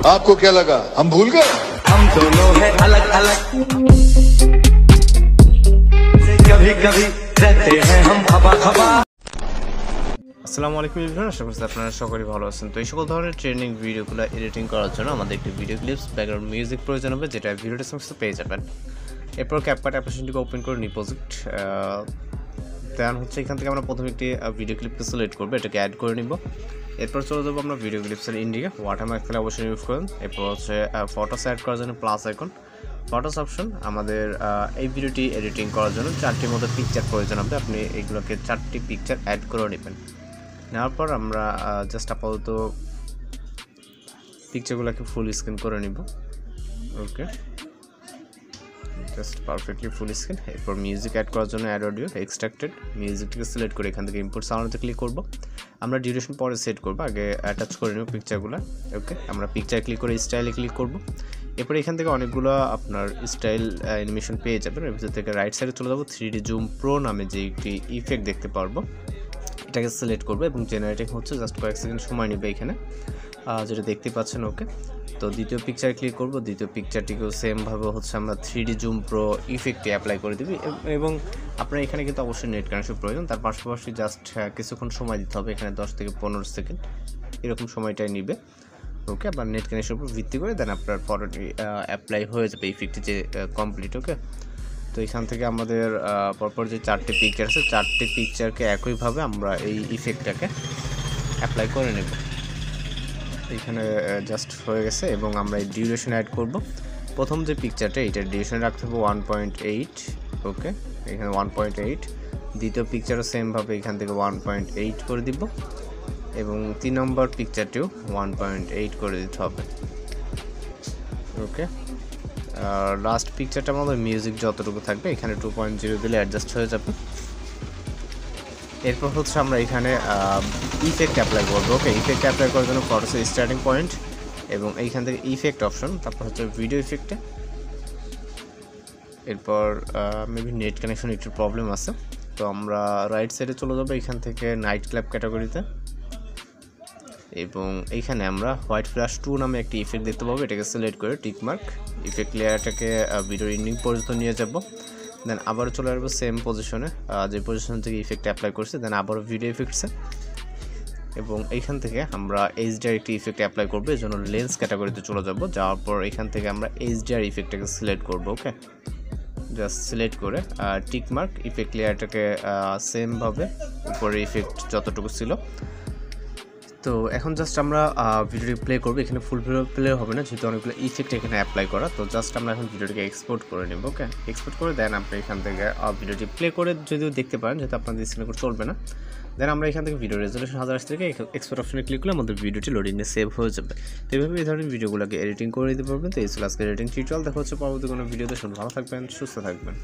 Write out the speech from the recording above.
आपको क्या लगा हम भूल गए? हम दोनों हैं अलग अलग, कभी कभी रहते हैं हम खबा खबा। আসসালামু আলাইকুম এভরিওয়ান, আশা করছি আপনারা সকলেই ভালো আছেন। তো এই সকল ধরনের ট্রেনিং ভিডিওগুলো এডিটিং করার জন্য আমাদের একটি ভিডিও ক্লিপস ব্যাকগ্রাউন্ড মিউজিক প্রয়োজন হবে, যেটা ভিডিও ডেসক্রিপশনে পেয়ে যাবেন। এরপর ক্যাপকাট অ্যাপ্লিকেশনটিকে ওপেন করে নিই প্রজেক্ট। দেন হচ্ছে এখান থেকে আমরা প্রথমে একটি ভিডিও ক্লিপকে সিলেক্ট করবো, এটাকে অ্যাড করে নিব। এরপর চলে যাবো আমরা ভিডিও ক্লিপসের ইন্ডিকে। ওয়াটারমার্ক ফেলে অবশ্যই ইউজ করুন। এরপর হচ্ছে ফটোস অ্যাড করার জন্য প্লাস আইকন, ফটোস অপশন। আমাদের এই ভিডিওটি এডিটিং করার জন্য 4টির মতো পিকচার প্রয়োজন হবে। আপনি এইগুলোকে 4টি পিকচার অ্যাড করে নেবেন। নেওয়ার পর আমরা জাস্ট আপাতত পিকচারগুলোকে ফুল স্ক্রিন করে নিব। ওকে, জাস্ট পারফেক্টলি ফুল স্ক্রিন। এরপর মিউজিক অ্যাড করার জন্য অ্যাড অডিও এক্সট্রাক্টেড, মিউজিকটিকে সিলেক্ট করে এখান থেকে ইম্পোর্ট সাউন্ডে ক্লিক করব। আমরা ডিউরেশন পরে সেট করব, আগে অ্যাটাচ করে নেব পিকচারগুলো। ওকে, আমরা পিকচার ক্লিক করে স্টাইলে ক্লিক করব। এরপর এখান থেকে অনেকগুলো আপনার স্টাইল অ্যানিমেশন পেয়ে যাবেন। এর ভিতর থেকে রাইট সাইডে চলে যাব, 3D জুম প্রো নামে যে একটি ইফেক্ট দেখতে পারবো, এটাকে সিলেক্ট করবো এবং জেনারেটিং হচ্ছে, জাস্ট কয়েক সেকেন্ড সময় নেবে এখানে, যেটা দেখতে পাচ্ছেন। ওকে, তো দ্বিতীয় পিকচার ক্লিক করব। দ্বিতীয় পিকচারটিকেও সেমভাবে হচ্ছে আমরা 3D জুম প্রো ইফেক্টটি অ্যাপ্লাই করে দিবি এবং আপনার এখানে কিন্তু অবশ্যই নেট কানেকশন প্রয়োজন। তার পাশাপাশি জাস্ট কিছুক্ষণ সময় দিতে হবে, এখানে 10 থেকে 15 সেকেন্ড এরকম সময়টাই নিবে। ওকে, আবার নেট কানেকশনের উপর ভিত্তি করে দেন আপনার ফটোটি অ্যাপ্লাই হয়ে যাবে, ইফেক্টটি যে কমপ্লিট। ওকে, তো এখান থেকে আমাদের পরপর যে 4টি পিকচার আছে, 4টি পিকচারকে একইভাবে আমরা এই ইফেক্টটাকে অ্যাপ্লাই করে নেব। এখানে জাস্ট হয়ে গেছে এবং আমরা এই ডিউরেশন অ্যাড করব। প্রথম যে পিকচারটা, এটার ডিউরেশন রাখতে হবে 1.8। ওকে, এখানে 1.8। দ্বিতীয় পিকচারও সেমভাবে এখান থেকে 1.8 করে দিব এবং 3 নম্বর পিকচারটিও 1.8 করে দিতে হবে। ওকে, লাস্ট পিকচারটা আমাদের মিউজিক যতটুকু থাকবে এখানে 2.0 দিলে অ্যাডজাস্ট হয়ে যাবে। এরপর হচ্ছে আমরা এখানে ইফেক্ট অ্যাপ্লাই করবো। ওকে, ইফেক্ট অ্যাপ্লাই করার জন্য ফটোসের স্টার্টিং পয়েন্ট এবং এইখান থেকে ইফেক্ট অপশন, তারপর হচ্ছে ভিডিও ইফেক্টে। এরপর মেবি নেট কানেকশন একটু প্রবলেম আছে, তো আমরা রাইট সাইডে চলে যাবো এখান থেকে নাইট ক্লাব ক্যাটাগরিতে এবং এইখানে আমরা হোয়াইট ফ্ল্যাশ 2 নামে একটি ইফেক্ট দেখতে পাবো। এটাকে সিলেক্ট করে টিকমার্ক, ইফেক্ট লেয়ারটাকে ভিডিও এন্ডিং পর্যন্ত নিয়ে যাব। দেন আবার চলে আসবো সেম পজিশনে, যে পজিশন থেকে ইফেক্ট অ্যাপ্লাই করছি, দেন আবারও ভিডিও ইফেক্টসে এবং এইখান থেকে আমরা এইচডিআর একটি ইফেক্ট অ্যাপ্লাই করবো। এই জন্য লেন্স ক্যাটাগরিতে চলে যাব। যাওয়ার পর এখান থেকে আমরা এইচডিআর ইফেক্টটাকে সিলেক্ট করবো। ওকে, জাস্ট সিলেক্ট করে টিকমার্ক, ইফেক্ট লেয়ারটাকে সেমভাবে উপরে ইফেক্ট যতটুকু ছিল। তো এখন জাস্ট আমরা ভিডিওটি প্লে করবো। এখানে ফুল ভিডিও প্লে হবে না, যেহেতু অনেকগুলো ইফেক্ট এখানে অ্যাপ্লাই করা। তো জাস্ট আমরা এখন ভিডিওটিকে এক্সপোর্ট করে নেব। ওকে, এক্সপোর্ট করে দেন আপনি এখান থেকে ভিডিওটি প্লে করে যদিও দেখতে পারেন, যেহেতু আপনাদের স্ক্রিনে করে চলবে না। দেন আমরা এখান থেকে ভিডিও রেজলিউশন 1080 থেকে এক্সপোর্ট অপশনে ক্লিক করলে আমাদের ভিডিওটি লোডিংয়ে সেভ হয়ে যাবে। তো এইভাবে এই ধরনের ভিডিওগুলোকে এডিটিং করে দিতে পারবেন। তো এই ছিল আজকে এডিটিং টিউটোরিয়াল। দেখা হচ্ছে পরবর্তী কোনো ভিডিওতে। ভালো থাকবেন, সুস্থ থাকবেন।